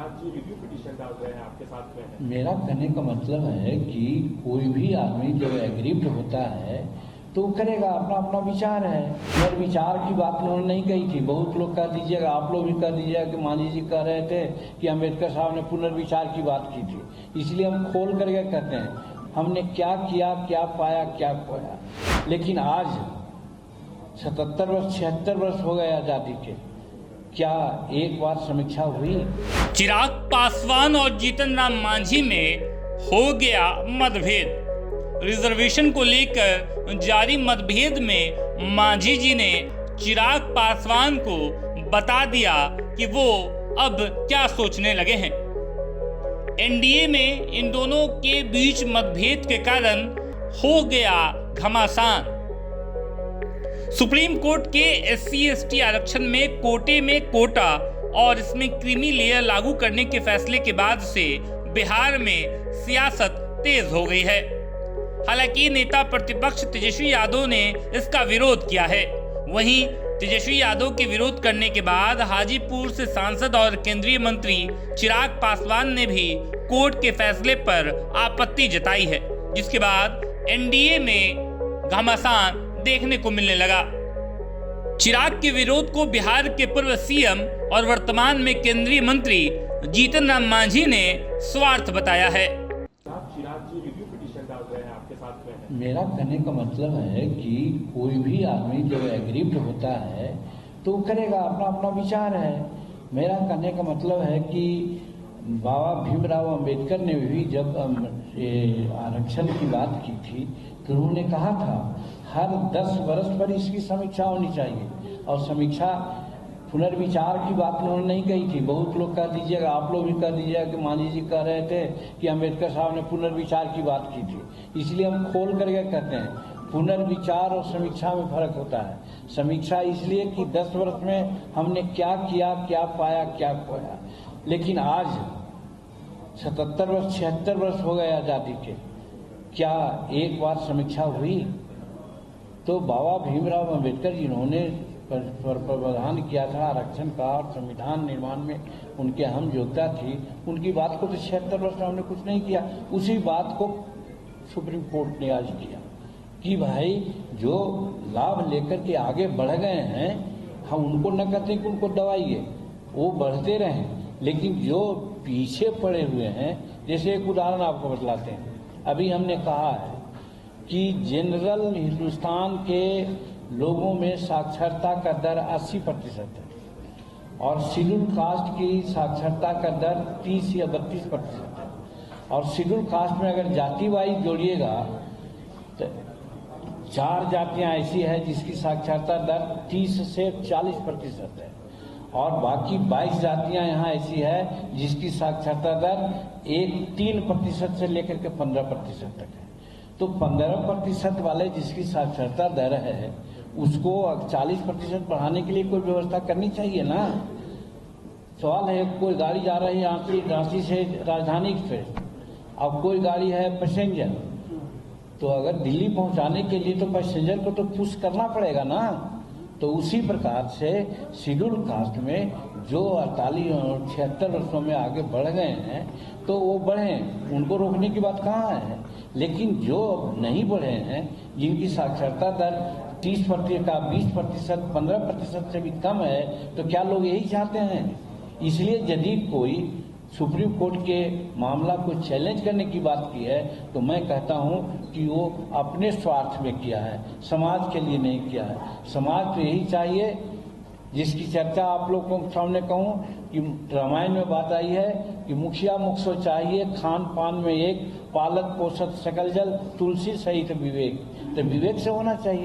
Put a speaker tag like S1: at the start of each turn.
S1: चिराग जी review petition डाल रहे हैं, आपके साथ में है।
S2: मेरा कहने का मतलब है कि कोई भी आदमी जब एग्रीड होता है तो करेगा, अपना अपना विचार है। और विचार की बात उन्होंने नहीं कही थी। बहुत लोग कह दीजिएगा, आप लोग भी कह दीजिएगा कि मांझी जी कह रहे थे कि अम्बेडकर साहब ने पुनर्विचार की बात की थी। इसलिए हम खोल करके कहते हैं हमने क्या किया, क्या पाया, क्या खोया। लेकिन आज 77 वर्ष 76 वर्ष हो गए आजादी के, क्या एक बार समीक्षा हुई?
S3: चिराग पासवान और जीतन राम मांझी में हो गया मतभेद। रिजर्वेशन को लेकर जारी मतभेद में मांझी जी ने चिराग पासवान को बता दिया कि वो अब क्या सोचने लगे हैं। एनडीए में इन दोनों के बीच मतभेद के कारण हो गया घमासान। सुप्रीम कोर्ट के SC/ST आरक्षण में कोटे में कोटा और इसमें क्रीमी लेयर लागू करने के फैसले के बाद से बिहार में सियासत तेज हो गई है। हालांकि नेता प्रतिपक्ष तेजस्वी यादव ने इसका विरोध किया है। वहीं तेजस्वी यादव के विरोध करने के बाद हाजीपुर से सांसद और केंद्रीय मंत्री चिराग पासवान ने भी कोर्ट के फैसले पर आपत्ति जताई है, जिसके बाद एनडीए में घमासान देखने को मिलने लगा। चिराग के विरोध को बिहार के पूर्व सीएम और वर्तमान में केंद्रीय मंत्री जीतन राम मांझी ने स्वार्थ बताया है।
S1: चिराग जी रिव्यू पिटीशन डाल रहे हैं, आपके साथ में है।
S2: मेरा कहने का मतलब है कि कोई भी आदमी जब एग्रीड होता है तो करेगा, अपना अपना विचार है। मेरा कहने का मतलब है कि बाबा भीमराव अंबेडकर ने भी जब आरक्षण की बात की थी तो उन्होंने कहा था हर 10 वर्ष पर इसकी समीक्षा होनी चाहिए। और समीक्षा पुनर्विचार की बात उन्होंने नहीं कही थी। बहुत लोग कह दीजिएगा, आप लोग भी कह दीजिएगा कि मांझी जी कह रहे थे कि अम्बेडकर साहब ने पुनर्विचार की बात की थी। इसलिए हम खोल करके कहते हैं पुनर्विचार और समीक्षा में फर्क होता है। समीक्षा इसलिए कि 10 वर्ष में हमने क्या किया, क्या पाया, क्या खोया। लेकिन आज 77 वर्ष 76 वर्ष हो गए आजादी के, क्या एक बार समीक्षा हुई? तो बाबा भीमराव अंबेडकर जिन्होंने प्रावधान किया था आरक्षण का और संविधान निर्माण में उनके अहम योगदान थी, उनकी बात को तो 76 वर्ष में हमने कुछ नहीं किया। उसी बात को सुप्रीम कोर्ट ने आज किया कि भाई जो लाभ लेकर के आगे बढ़ गए हैं, हम उनको न कहते कि उनको दबाइए, वो बढ़ते रहें। लेकिन जो पीछे पड़े हुए हैं, जैसे एक उदाहरण आपको बतलाते हैं। अभी हमने कहा है कि जनरल हिंदुस्तान के लोगों में साक्षरता का दर 80% है और शेड्यूल कास्ट की साक्षरता का दर 30 या 32% है। और शेड्यूल कास्ट में अगर जाति वाइज जोड़िएगा तो 4 जातियां ऐसी है जिसकी साक्षरता दर 30 से 40% है और बाकी 22 जातियां यहाँ ऐसी है जिसकी साक्षरता दर 3% से लेकर के 15% तक है। तो 15% वाले जिसकी साक्षरता दर है उसको 40% बढ़ाने के लिए कोई व्यवस्था करनी चाहिए ना। सवाल है, कोई गाड़ी जा रही है रांची से राजधानी एक्सप्रेस, अब कोई गाड़ी है पैसेंजर, तो अगर दिल्ली पहुंचाने के लिए तो पैसेंजर को तो पुश करना पड़ेगा ना। तो उसी प्रकार से शेड्यूल कास्ट में जो 48 और 76 वर्षों में आगे बढ़ गए हैं तो वो बढ़ें, उनको रोकने की बात कहाँ है। लेकिन जो नहीं बढ़े हैं, जिनकी साक्षरता दर 30% का 20%, 15% से भी कम है, तो क्या लोग यही चाहते हैं? इसलिए यदि कोई सुप्रीम कोर्ट के मामला को चैलेंज करने की बात की है तो मैं कहता हूं कि वो अपने स्वार्थ में किया है, समाज के लिए नहीं किया है। समाज तो यही चाहिए जिसकी चर्चा आप लोगों के सामने कहूं कि रामायण में बात आई है कि मुखिया मुख सो चाहिए, खान पान में एक, पालक पोषक सकल जल, तुलसी सहित विवेक। तो विवेक से होना चाहिए।